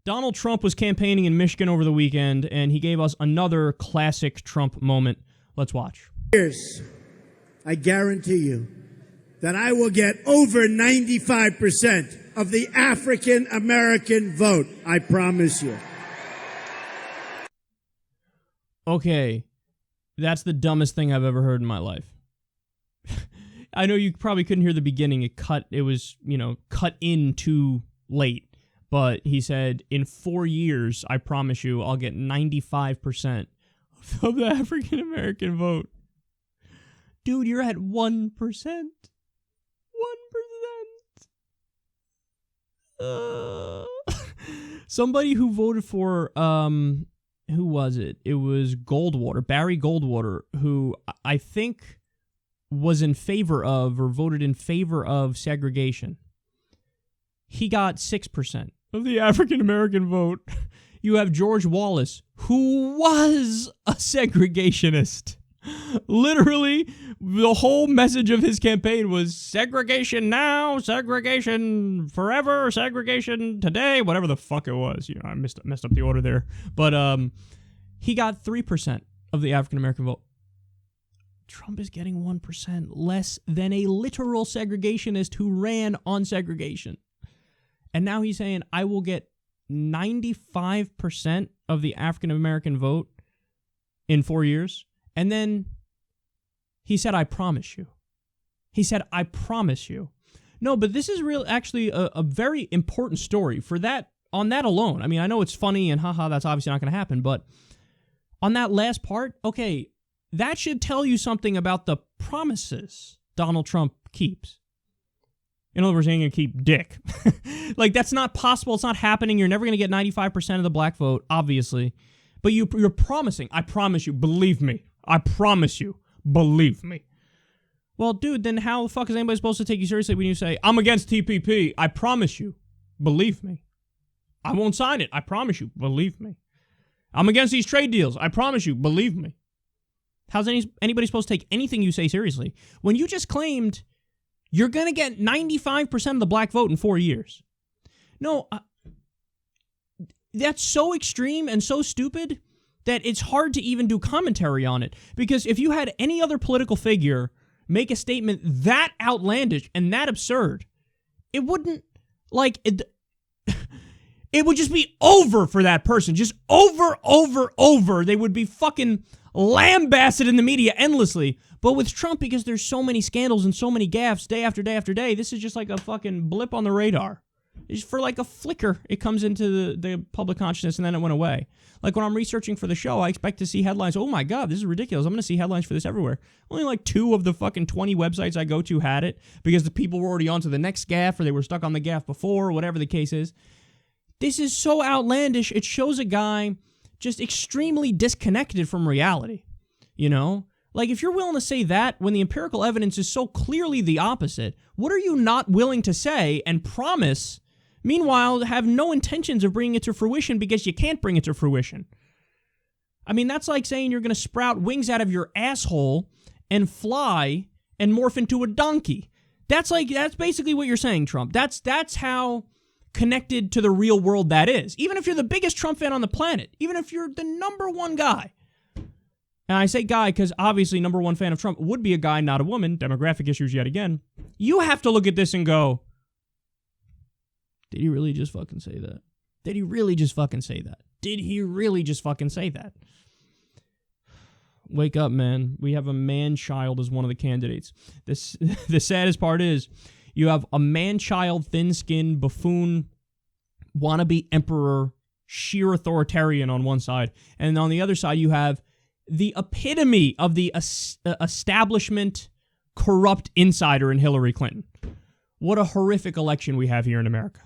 Donald Trump was campaigning in Michigan over the weekend, and he gave us another classic Trump moment. Let's watch. I guarantee you that I will get over 95% of the African American vote. I promise you. Okay, that's the dumbest thing I've ever heard in my life. I know you probably couldn't hear the beginning. It was, cut in too late. But he said, in 4 years, I promise you, I'll get 95% of the African American vote. Dude, you're at 1%. 1%. Somebody who voted for, who was it? It was Goldwater, Barry Goldwater, who I think was in favor of or voted in favor of segregation. He got 6% of the African American vote. You have George Wallace, who was a segregationist. Literally, the whole message of his campaign was segregation now, segregation forever, segregation today, whatever the fuck it was. I messed up the order there. But he got 3% of the African American vote. Trump is getting 1%, less than a literal segregationist who ran on segregation. And now he's saying, I will get 95% of the African American vote in 4 years. And then he said, I promise you. He said, I promise you. No, but this is actually a very important story for that, on that alone. I mean, I know it's funny and haha, that's obviously not going to happen. But on that last part, okay, that should tell you something about the promises Donald Trump keeps. In other words, he ain't going to keep dick. Like, that's not possible. It's not happening. You're never going to get 95% of the black vote, obviously. But you're promising. I promise you. Believe me. I promise you. Believe me. Well, dude, then how the fuck is anybody supposed to take you seriously when you say, I'm against TPP. I promise you. Believe me. I won't sign it. I promise you. Believe me. I'm against these trade deals. I promise you. Believe me. How's anybody supposed to take anything you say seriously when you just claimed you're going to get 95% of the black vote in 4 years? No, that's so extreme and so stupid that it's hard to even do commentary on it. Because if you had any other political figure make a statement that outlandish and that absurd, it wouldn't, it would just be over for that person. Just over. They would be fucking lambasted in the media endlessly. But with Trump, because there's so many scandals and so many gaffes day after day after day, this is just like a fucking blip on the radar. It's for like a flicker, it comes into the public consciousness and then it went away. Like when I'm researching for the show, I expect to see headlines. Oh my God, this is ridiculous. I'm going to see headlines for this everywhere. Only like 2 of the fucking 20 websites I go to had it because the people were already on to the next gaffe or they were stuck on the gaffe before or whatever the case is. This is so outlandish. It shows a guy just extremely disconnected from reality. You know? Like, if you're willing to say that when the empirical evidence is so clearly the opposite, what are you not willing to say and promise, meanwhile, have no intentions of bringing it to fruition because you can't bring it to fruition? I mean, that's like saying you're going to sprout wings out of your asshole and fly and morph into a donkey. That's basically what you're saying, Trump. That's how connected to the real world that is. Even if you're the biggest Trump fan on the planet, even if you're the number one guy. And I say guy because obviously number one fan of Trump would be a guy, not a woman. Demographic issues yet again. You have to look at this and go, did he really just fucking say that? Did he really just fucking say that? Did he really just fucking say that? Wake up, man. We have a man-child as one of the candidates. The saddest part is you have a man-child, thin-skinned, buffoon, wannabe emperor, sheer authoritarian on one side. And on the other side, you have the epitome of the establishment corrupt insider in Hillary Clinton. What a horrific election we have here in America.